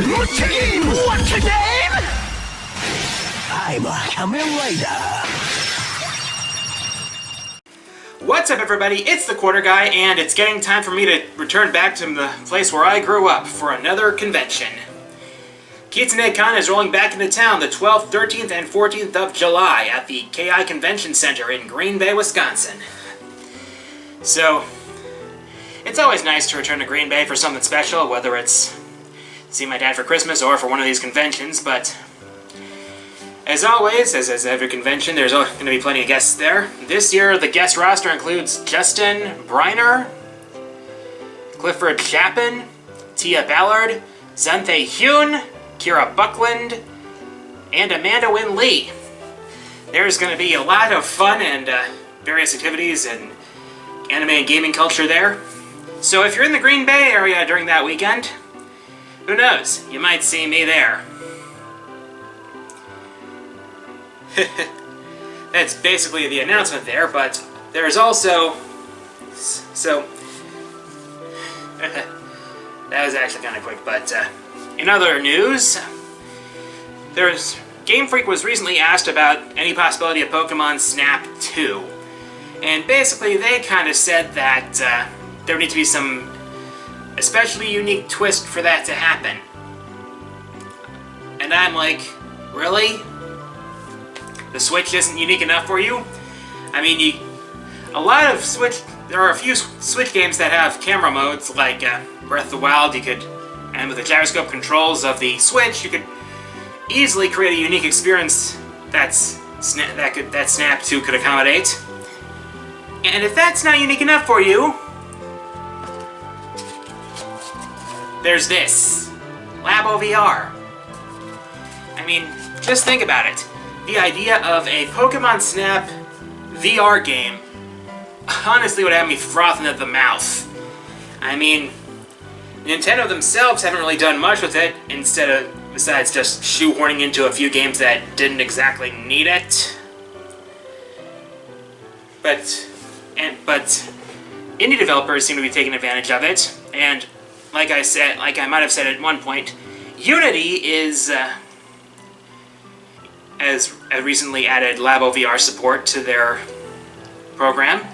What's your name? What's your name? I'm a Kamen Rider. What's up, everybody? It's the Quarter Guy, and it's getting time for me to return back to the place where I grew up for another convention. KitsuneKon is rolling back into town the 12th, 13th, and 14th of July at the KI Convention Center in Green Bay, Wisconsin. So, it's always nice to return to Green Bay for something special, whether it's see my dad for Christmas or for one of these conventions, but as always, as every convention, there's going to be plenty of guests there. This year, the guest roster includes Justin Briner, Clifford Chapin, Tia Ballard, Zanthe Hyun, Kira Buckland, and Amanda Wynn Lee. There's going to be a lot of fun and various activities and anime and gaming culture there. So if you're in the Green Bay area during that weekend, who knows, you might see me there. That's basically the announcement there, but there's also... So... that was actually kind of quick, but in other news, Game Freak was recently asked about any possibility of Pokemon Snap 2. And basically they kind of said that there would need to be some especially unique twist for that to happen. And I'm like, really? The Switch isn't unique enough for you? I mean, there are a few Switch games that have camera modes, like Breath of the Wild. And with the gyroscope controls of the Switch, you could easily create a unique experience that Snap 2 could accommodate. And if that's not unique enough for you, there's this, Labo VR. I mean, just think about it. The idea of a Pokemon Snap VR game honestly would have me frothing at the mouth. I mean, Nintendo themselves haven't really done much with it, besides just shoehorning into a few games that didn't exactly need it. But indie developers seem to be taking advantage of it, and like I might have said at one point, Unity has recently added Labo VR support to their program.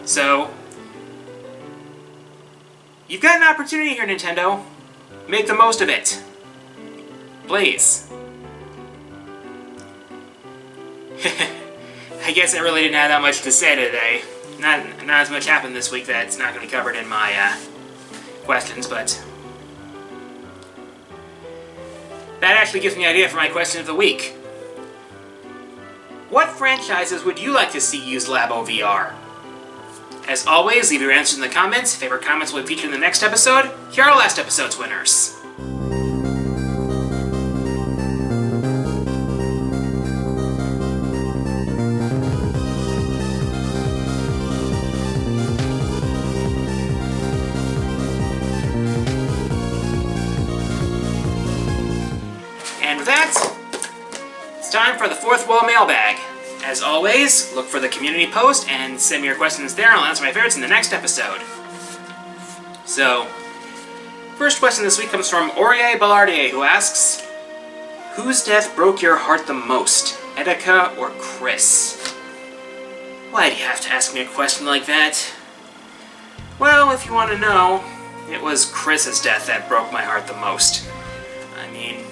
So, you've got an opportunity here, Nintendo. Make the most of it. Please. I guess I really didn't have that much to say today. Not as much happened this week that it's not going to be covered in my questions, but that actually gives me an idea for my question of the week. What franchises would you like to see use Labo VR? As always, leave your answers in the comments. Favorite comments will be featured in the next episode. Here are last episode's winners. And with that, it's time for the fourth wall mailbag. As always, look for the community post and send me your questions there, and I'll answer my favorites in the next episode. So, first question this week comes from Aurier Ballardier, who asks, whose death broke your heart the most, Etika or Chris? Why do you have to ask me a question like that? Well, if you want to know, it was Chris's death that broke my heart the most. I mean,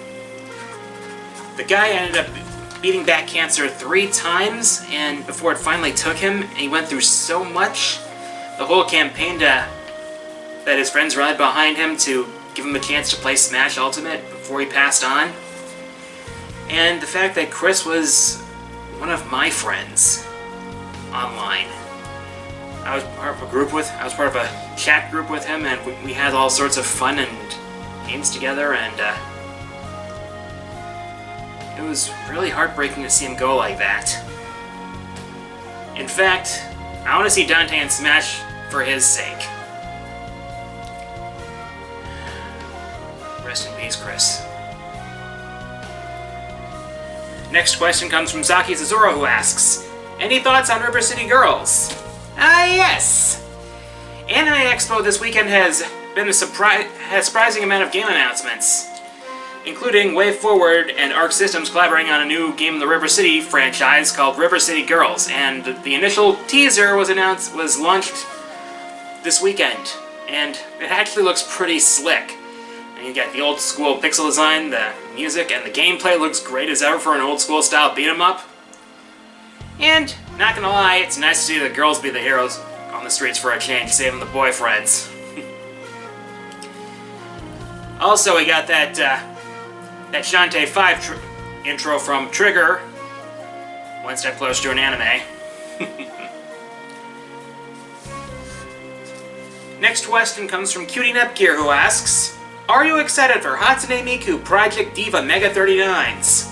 the guy ended up beating back cancer 3 times, and before it finally took him, he went through so much. The whole campaign that his friends rallied behind him to give him a chance to play Smash Ultimate before he passed on. And the fact that Chris was one of my friends online. I was part of a chat group with him, and we had all sorts of fun and games together, and it was really heartbreaking to see him go like that. In fact, I want to see Dante in Smash for his sake. Rest in peace, Chris. Next question comes from Zaki Zazuro, who asks, any thoughts on River City Girls? Yes! Anime Expo this weekend has been a surprising amount of game announcements. including WayForward and Arc Systems collaborating on a new Game in the River City franchise called River City Girls, and the initial teaser was launched this weekend, and it actually looks pretty slick. And you got the old school pixel design, the music, and the gameplay looks great as ever for an old school style beat 'em up. And, not gonna lie, it's nice to see the girls be the heroes on the streets for a change, saving the boyfriends. Also, we got that Shantae 5 intro from Trigger, one step closer to an anime. Next question comes from Cutie Nepgear, who asks, are you excited for Hatsune Miku Project Diva Mega 39s?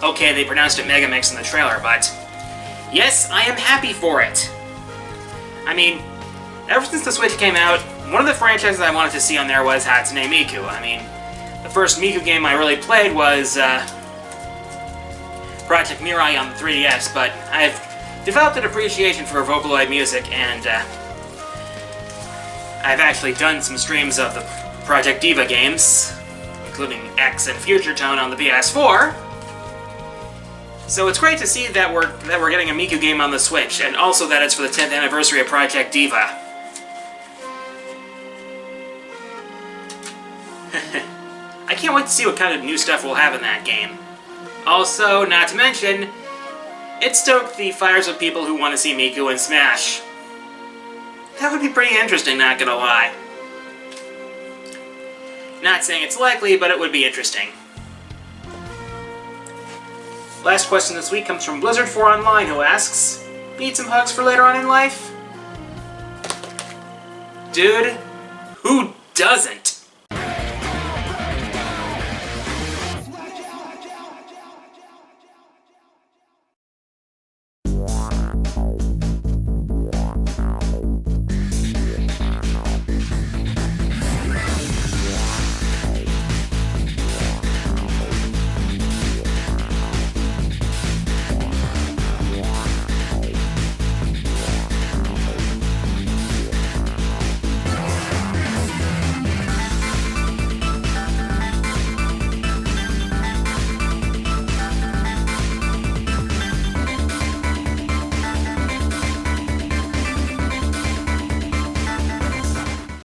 Okay, they pronounced it Mega Mix in the trailer, but yes, I am happy for it. I mean, ever since the Switch came out, one of the franchises I wanted to see on there was Hatsune Miku. I mean, the first Miku game I really played was Project Mirai on the 3DS, but I've developed an appreciation for Vocaloid music, and I've actually done some streams of the Project Diva games, including X and Future Tone on the PS4. So it's great to see that we're getting a Miku game on the Switch, and also that it's for the 10th anniversary of Project Diva. I can't wait to see what kind of new stuff we'll have in that game. Also, not to mention, it stoked the fires of people who want to see Miku in Smash. That would be pretty interesting, not gonna lie. Not saying it's likely, but it would be interesting. Last question this week comes from Blizzard4Online, who asks, need some hugs for later on in life? Dude, who doesn't?